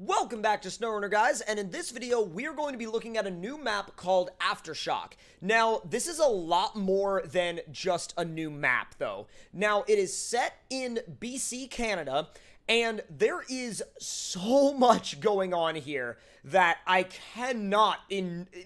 Welcome back to SnowRunner, guys, and in this video, we're going to be looking at a new map called Aftershock. Now, this is a lot more than just a new map, though. Now, it is set in BC, Canada, and there is so much going on here that I cannot,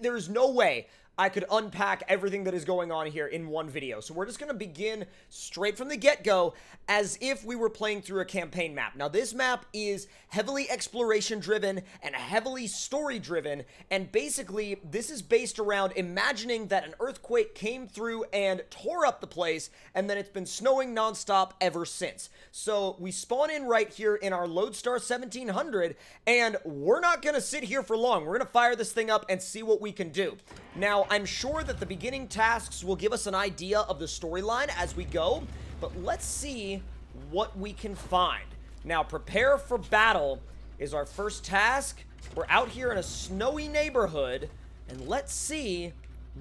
there's no way I could unpack everything that is going on here in one video. So we're just going to begin straight from the get-go as if we were playing through a campaign map. Now, this map is heavily exploration-driven and heavily story-driven, and basically, this is based around imagining that an earthquake came through and tore up the place, and then it's been snowing nonstop ever since. So we spawn in right here in our Lodestar 1700, and we're not going to sit here for long. We're going to fire this thing up and see what we can do. Now, I'm sure that the beginning tasks will give us an idea of the storyline as we go, but let's see what we can find. Now, prepare for battle is our first task. We're out here in a snowy neighborhood, and let's see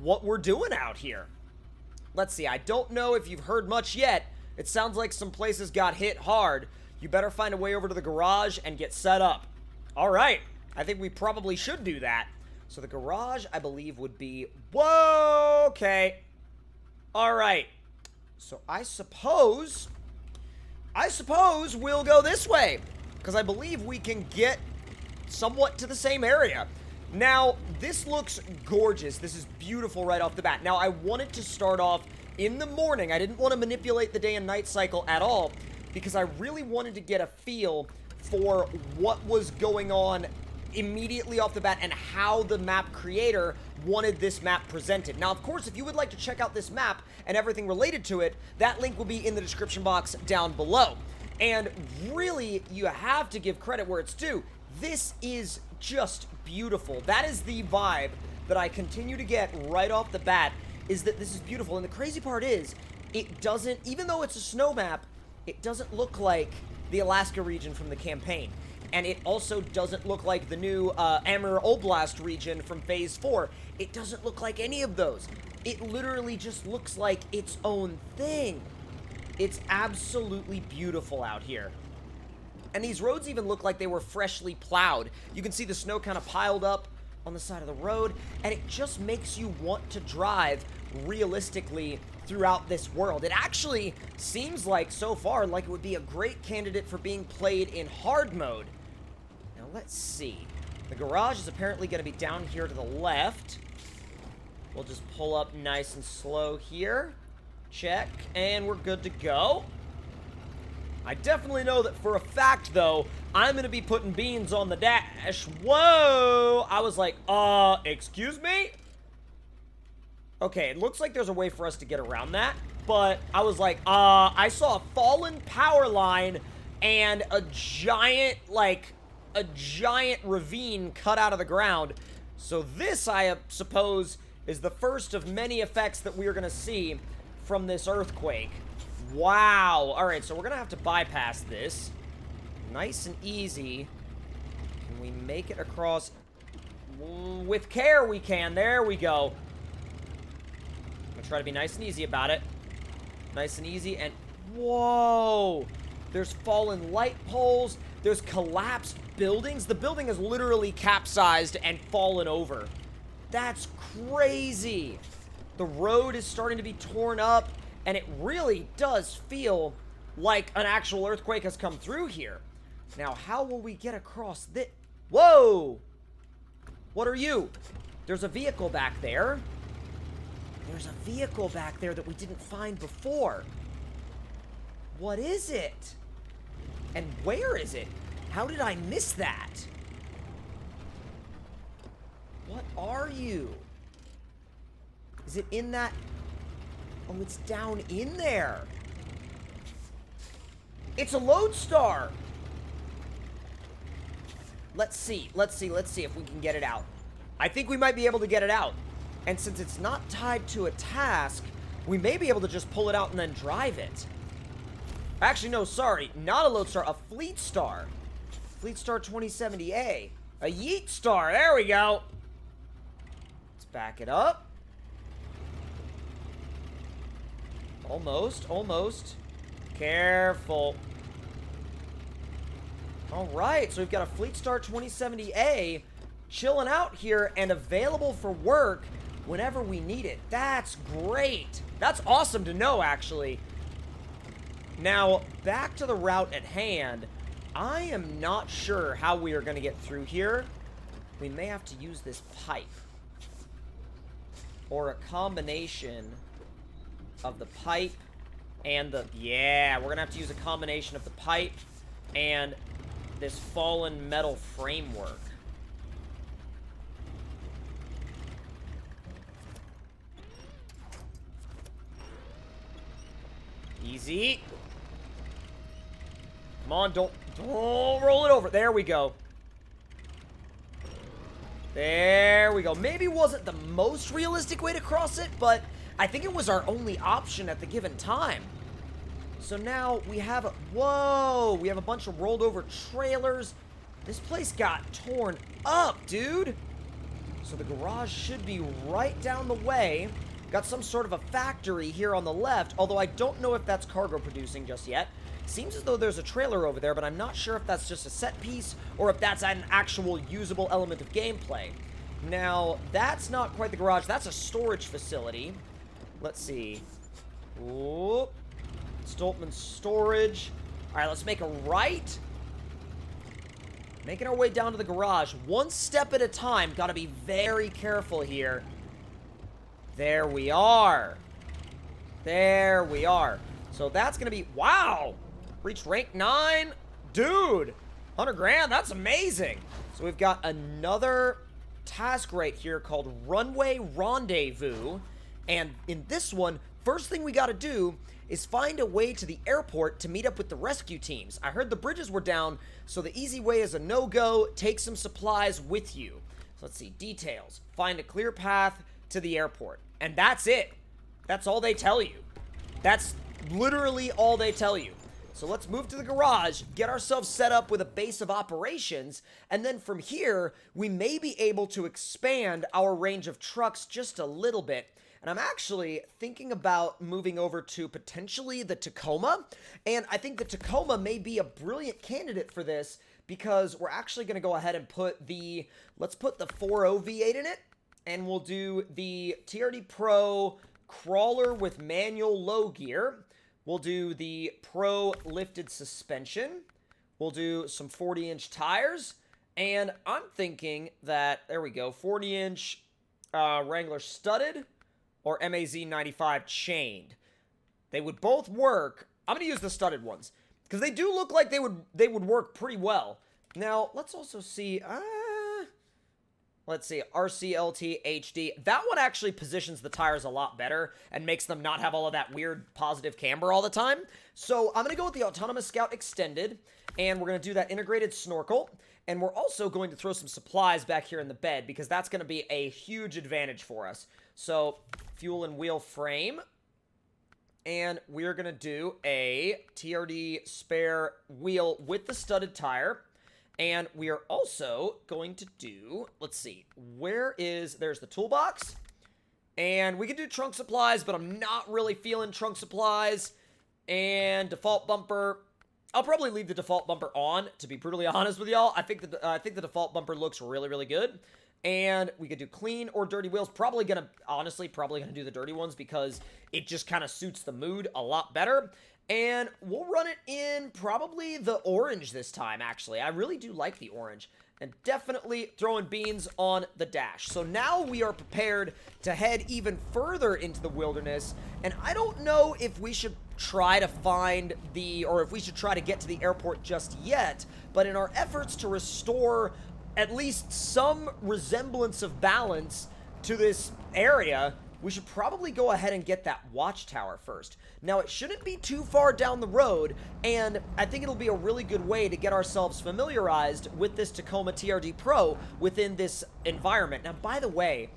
what we're doing out here. Let's see, I don't know if you've heard much yet. It sounds like some places got hit hard. You better find a way over to the garage and get set up. All right, I think we probably should do that. So the garage, I believe, would be... Whoa, okay. All right. So I suppose we'll go this way, because I believe we can get somewhat to the same area. Now, this looks gorgeous. This is beautiful right off the bat. Now, I wanted to start off in the morning. I didn't want to manipulate the day and night cycle at all, because I really wanted to get a feel for what was going on immediately off the bat and how the map creator wanted this map presented. Now, of course, if you would like to check out this map and everything related to it, that link will be in the description box down below. And really, you have to give credit where it's due. This is just beautiful. That is the vibe that I continue to get right off the bat, is that this is beautiful. And the crazy part is, it doesn't, even though it's a snow map, it doesn't look like the Alaska region from the campaign. And it also doesn't look like the new Amur Oblast region from Phase 4. It doesn't look like any of those. It literally just looks like its own thing. It's absolutely beautiful out here. And these roads even look like they were freshly plowed. You can see the snow kind of piled up on the side of the road, and it just makes you want to drive realistically throughout this world. It actually seems like, so far, like it would be a great candidate for being played in hard mode. Now, let's see. The garage is apparently going to be down here to the left. We'll just pull up nice and slow here. Check, and we're good to go. I definitely know that for a fact, though, I'm going to be putting beans on the dash. Whoa! I was like, excuse me? Okay, it looks like there's a way for us to get around that, but I was like, I saw a fallen power line and a giant ravine cut out of the ground. So this, I suppose, is the first of many effects that we're going to see from this earthquake. Wow. All right, so we're going to have to bypass this. Nice and easy. Can we make it across? With care, we can. There we go. I'm going to try to be nice and easy about it. Nice and easy, and whoa! There's fallen light poles. There's collapsed buildings. The building has literally capsized and fallen over. That's crazy. The road is starting to be torn up, and it really does feel like an actual earthquake has come through here. Now, how will we get across this? Whoa! What are you? There's a vehicle back there. There's a vehicle back there that we didn't find before. What is it? And where is it? How did I miss that? What are you? Is it in that? Oh, it's down in there. It's a Lodestar. Let's see if we can get it out. I think we might be able to get it out. And since it's not tied to a task, we may be able to just pull it out and then drive it. Actually, no, sorry. Not a Lodestar, a Fleet Star. Fleet Star 2070A. A Yeet Star. There we go. Let's back it up. Almost. Careful. All right, so we've got a Fleet Star 2070A chilling out here and available for work whenever we need it. That's great. That's awesome to know, actually. Now, back to the route at hand. I am not sure how we are going to get through here. We may have to use this pipe. Or a combination of the pipe and the... Yeah, we're going to have to use a combination of the pipe and this fallen metal framework. Easy. Come on, don't roll it over. There we go. There we go. Maybe wasn't the most realistic way to cross it, but I think it was our only option at the given time. So now we have a... Whoa! We have a bunch of rolled over trailers. This place got torn up, dude. So the garage should be right down the way. Got some sort of a factory here on the left, although I don't know if that's cargo producing just yet. Seems as though there's a trailer over there, but I'm not sure if that's just a set piece or if that's an actual usable element of gameplay. Now, that's not quite the garage. That's a storage facility. Let's see. Ooh. Stoltman Storage. All right, let's make a right. Making our way down to the garage. One step at a time. Got to be very careful here. There we are. There we are. So that's going to be... Wow! Reached rank 9. Dude! 100 grand? That's amazing. So we've got another task right here called Runway Rendezvous. And in this one, first thing we got to do is find a way to the airport to meet up with the rescue teams. I heard the bridges were down, so the easy way is a no-go. Take some supplies with you. So let's see. Details. Find a clear path to the airport. And that's it. That's all they tell you. That's literally all they tell you. So let's move to the garage, get ourselves set up with a base of operations, and then from here, we may be able to expand our range of trucks just a little bit. And I'm actually thinking about moving over to potentially the Tacoma, and I think the Tacoma may be a brilliant candidate for this because we're actually going to go ahead and put the, let's put the 4.0 V8 in it, and we'll do the TRD Pro crawler with manual low gear. We'll do the Pro lifted suspension. We'll do some 40-inch tires. And I'm thinking that, there we go, 40-inch Wrangler studded or MAZ 95 chained. They would both work. I'm going to use the studded ones because they do look like they would work pretty well. Now, let's also see... Let's see, RCLT HD. That one actually positions the tires a lot better and makes them not have all of that weird positive camber all the time. So I'm going to go with the Autonomous Scout Extended, and we're going to do that integrated snorkel. And we're also going to throw some supplies back here in the bed because that's going to be a huge advantage for us. So fuel and wheel frame. And we're going to do a TRD spare wheel with the studded tire. And we are also going to do, let's see, there's the toolbox. And we can do trunk supplies, but I'm not really feeling trunk supplies. And default bumper, I'll probably leave the default bumper on, to be brutally honest with y'all. I think the default bumper looks really, really good. And we could do clean or dirty wheels. Probably gonna do the dirty ones because it just kind of suits the mood a lot better. And we'll run it in probably the orange this time, actually. I really do like the orange. And definitely throwing beans on the dash. So now we are prepared to head even further into the wilderness. And I don't know if we should try to if we should try to get to the airport just yet. But in our efforts to restore at least some resemblance of balance to this area, we should probably go ahead and get that watchtower first. Now, it shouldn't be too far down the road, and I think it'll be a really good way to get ourselves familiarized with this Tacoma TRD Pro within this environment. Now, by the way,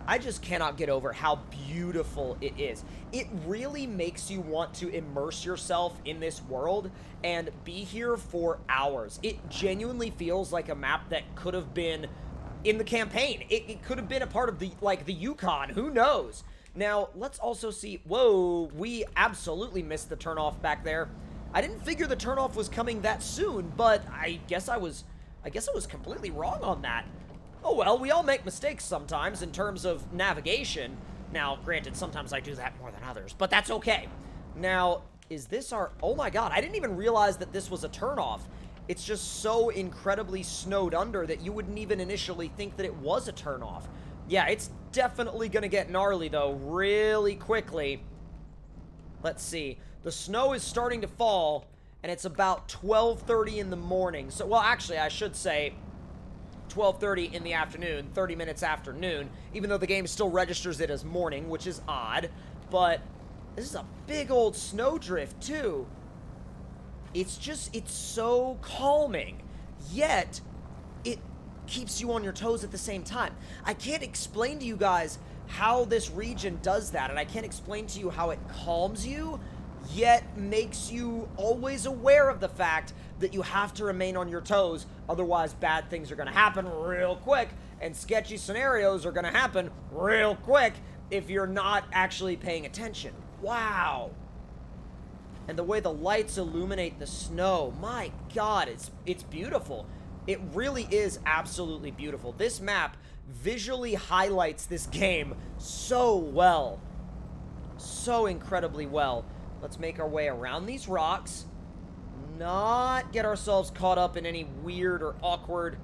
I just cannot get over how beautiful it is. It really makes you want to immerse yourself in this world and be here for hours. It genuinely feels like a map that could have been in the campaign. It could have been a part of the Yukon. Who knows? Now, let's also see... Whoa, we absolutely missed the turnoff back there. I didn't figure the turnoff was coming that soon, but I guess I was completely wrong on that. Oh well, we all make mistakes sometimes in terms of navigation. Now, granted, sometimes I do that more than others, but that's okay. Now, is this our... Oh my god, I didn't even realize that this was a turnoff. It's just so incredibly snowed under that you wouldn't even initially think that it was a turnoff. Yeah, it's definitely gonna get gnarly, though, really quickly. Let's see. The snow is starting to fall, and it's about 12:30 in the morning. So, well, actually, I should say 12:30 in the afternoon, 30 minutes after noon, even though the game still registers it as morning, which is odd. But this is a big old snowdrift, too. It's so calming, yet it keeps you on your toes at the same time. I can't explain to you guys how this region does that, and I can't explain to you how it calms you, yet makes you always aware of the fact that you have to remain on your toes, otherwise bad things are going to happen real quick, and sketchy scenarios are going to happen real quick if you're not actually paying attention. Wow. And the way the lights illuminate the snow, my god, it's beautiful. It really is absolutely beautiful. This map visually highlights this game so well. So incredibly well. Let's make our way around these rocks. Not get ourselves caught up in any weird or awkward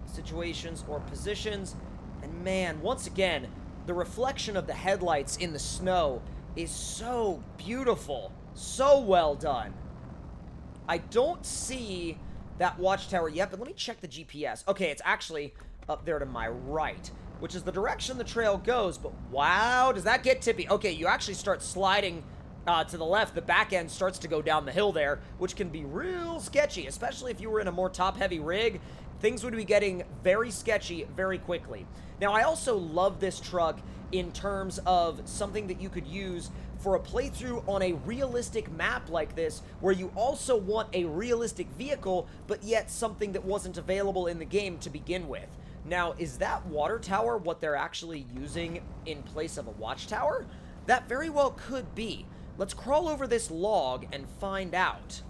situations or positions. And man, once again, the reflection of the headlights in the snow is so beautiful. So well done. I don't see that watchtower yet, but let me check the GPS. Okay, it's actually up there to my right, which is the direction the trail goes, but wow, does that get tippy? Okay, you actually start sliding to the left. The back end starts to go down the hill there, which can be real sketchy, especially if you were in a more top-heavy rig. Things would be getting very sketchy very quickly. Now, I also love this truck in terms of something that you could use for a playthrough on a realistic map like this, where you also want a realistic vehicle, but yet something that wasn't available in the game to begin with. Now, is that water tower what they're actually using in place of a watchtower? That very well could be. Let's crawl over this log and find out.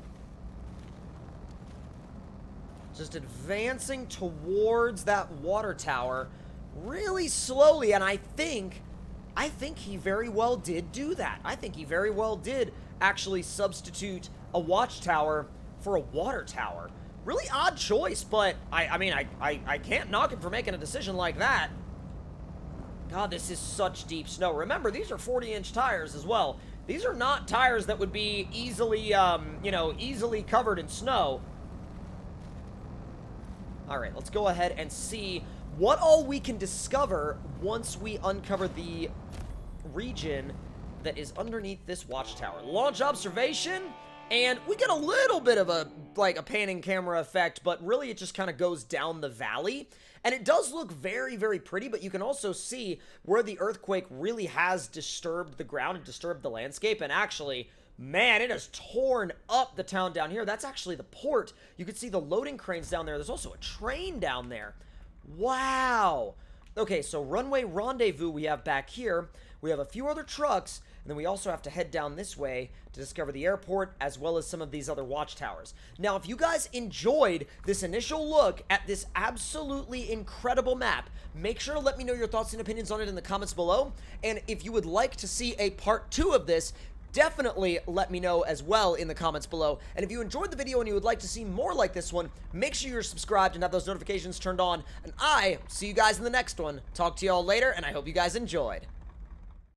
Just advancing towards that water tower really slowly, and I think he very well did do that. I think he very well did actually substitute a watchtower for a water tower. Really odd choice, but I mean, I can't knock him for making a decision like that. God, this is such deep snow. Remember, these are 40-inch tires as well. These are not tires that would be easily, easily covered in snow. All right, let's go ahead and see what all we can discover once we uncover the region that is underneath this watchtower. Launch observation, and we get a little bit of a panning camera effect, but really it just kind of goes down the valley. And it does look very, very pretty, but you can also see where the earthquake really has disturbed the ground and disturbed the landscape. And actually, man, it has torn up the town down here. That's actually the port. You can see the loading cranes down there. There's also a train down there. Wow. Okay, so runway rendezvous we have back here. We have a few other trucks, and then we also have to head down this way to discover the airport, as well as some of these other watchtowers. Now, if you guys enjoyed this initial look at this absolutely incredible map, make sure to let me know your thoughts and opinions on it in the comments below. And if you would like to see a part 2 of this, definitely let me know as well in the comments below. And if you enjoyed the video and you would like to see more like this one, make sure you're subscribed and have those notifications turned on. And I see you guys in the next one. Talk to you all later, and I hope you guys enjoyed.